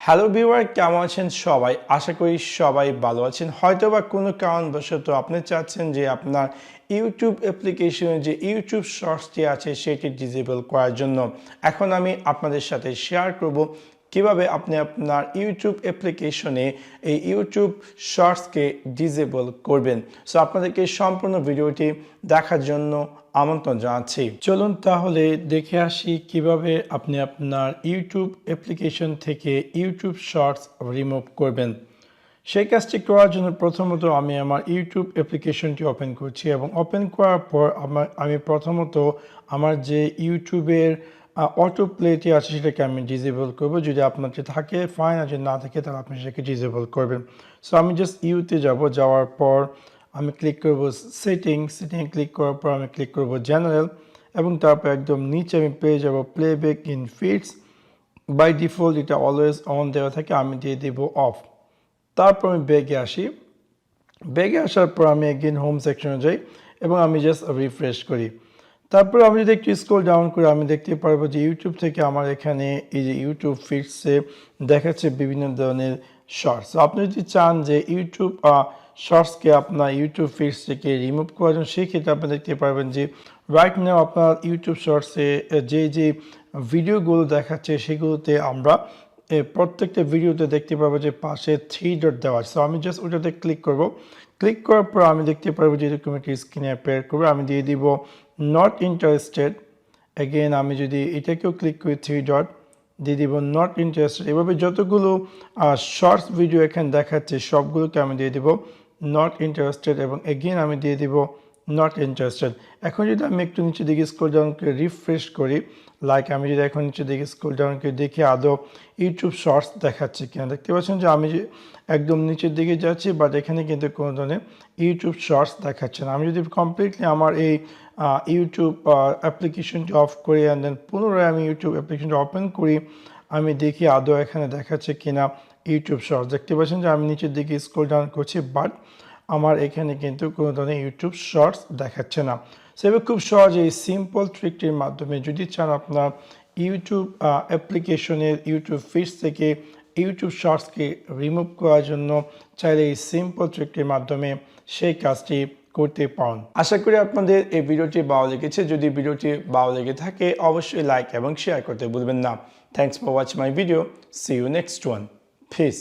Hello viewer, কেমন আছেন সবাই? আশা করি সবাই ভালো আছেন। হয়তোবা কোনো কারণবশত আপনি চাচ্ছেন যে আপনার ইউটিউব অ্যাপ্লিকেশনে যে ইউটিউব শর্টসটি আছে সেটি ডিসেবল করার জন্য। এখন আমি আপনাদের সাথে শেয়ার করব কিভাবে আপনি আপনার ইউটিউব অ্যাপ্লিকেশনে এই ইউটিউব শর্টসকে ডিসেবল করবেন। সো আপনাদেরকে সম্পূর্ণ ভিডিওটি দেখার জন্য আমন্ত্রণ জানাচ্ছি। চলুন তাহলে দেখে আসি কিভাবে আপনি আপনার ইউটিউব অ্যাপ্লিকেশন থেকে ইউটিউব শর্টস রিমুভ করবেন। সেই কাজটি করার জন্য প্রথমত আমি আমার ইউটিউব অ্যাপ্লিকেশনটি ওপেন করছি এবং ওপেন করার পর আমি প্রথমত আমার যে ইউটিউবের অটো প্লেটি আছে সেটাকে আমি ডিসেবল করব। যদি আপনার যে থাকে ফাইন, আর যদি না থাকে তাহলে আপনি সেটাকে ডিসেবল করবেন। সো আমি জাস্ট ইউতে যাব, যাওয়ার পর আমি ক্লিক করব সেটিংয়ে ক্লিক করার পর আমি ক্লিক করব জেনারেল এবং তারপর একদম নিচে আমি পেয়ে যাব playback in feeds. By default এটা অলওয়েজ অন দেওয়া থাকে, আমি দিয়ে দেব অফ। তারপর আমি ব্যাগে আসি, ব্যাগে আসার পর আমি এগেইন হোম সেকশনে যাই এবং আমি জাস্ট রিফ্রেশ করি। তারপর আমি যদি একটু স্ক্রল ডাউন করি আমি দেখতে পারবো যে ইউটিউব থেকে আমার এখানে এই যে ইউটিউব ফিডসে দেখাচ্ছে বিভিন্ন ধরনের শর্টস। আপনি যদি চান যে ইউটিউব শর্টসকে আপনার ইউটিউব ফিডস থেকে রিমুভ করার জন্য, সেক্ষেত্রে আপনি দেখতে পারবেন যে রাইট নাও আপনার ইউটিউব শর্টসে যে ভিডিওগুলো দেখাচ্ছে সেগুলোতে আমরা প্রত্যেকটা ভিডিওতে দেখতে পাবো যে পাশে 3 ডট দেওয়া আছে। সো আমি জাস্ট ওটাতে ক্লিক করব। ক্লিক করার পর আমি দেখতে পারবো যে এরকম একটি স্ক্রিনে অ্যাপিয়ার করবে। আমি দিয়ে দিব নট ইন্টারেস্টেড। অ্যাগেন আমি যদি এটাকেও ক্লিক করি 3 ডট দিয়ে দিব নট ইন্টারেস্টেড। এভাবে যতগুলো শর্টস ভিডিও এখানে দেখাচ্ছে সবগুলোকে আমি দিয়ে দিব নট ইন্টারেস্টেড এবং এগেন আমি দিয়ে দিব নট ইন্টারেস্টেড। এখন যদি আমি একটু নিচে দিকে স্ক্রল ডাউন করে রিফ্রেশ করি, লাইক আমি যদি এখন নিচে দিকে স্ক্রল ডাউন করে দেখি আদৌ ইউটিউব শর্টস দেখাচ্ছে কিনা, দেখতে পাচ্ছেন যে আমি যে একদম নিচের দিকে যাচ্ছি বাট এখানে কিন্তু কোনো ধরনের ইউটিউব শর্টস দেখাচ্ছে না। আমি যদি কমপ্লিটলি আমার এই ইউটিউব অ্যাপ্লিকেশনটি অফ করি অ্যান্ড দেন পুনরায় আমি ইউটিউব অ্যাপ্লিকেশনটি ওপেন করি, আমি দেখি আদৌ এখানে দেখাচ্ছে কিনা ইউটিউব শর্টস। দেখতে পাচ্ছেন যে আমি নিচের দিকে স্ক্রল ডাউন করছি বাট আমার এখানে কিন্তু কোনো ধরনের ইউটিউব শর্টস দেখাচ্ছে না। সেভাবে খুব সহজে এই সিম্পল ট্রিকটির মাধ্যমে যদি চান আপনার ইউটিউব অ্যাপ্লিকেশনের ইউটিউব ফিডস থেকে ইউটিউব শর্টসকে রিমুভ করার জন্য চাইলে এই সিম্পল ট্রিকটির মাধ্যমে সেই কাজটি করতে পারেন। আশা করি আপনাদের এই ভিডিওটি ভালো লেগেছে। যদি ভিডিওটি ভালো লেগে থাকে অবশ্যই লাইক এবং শেয়ার করতে ভুলবেন না। Thanks for watching my video. See you next one. Piece.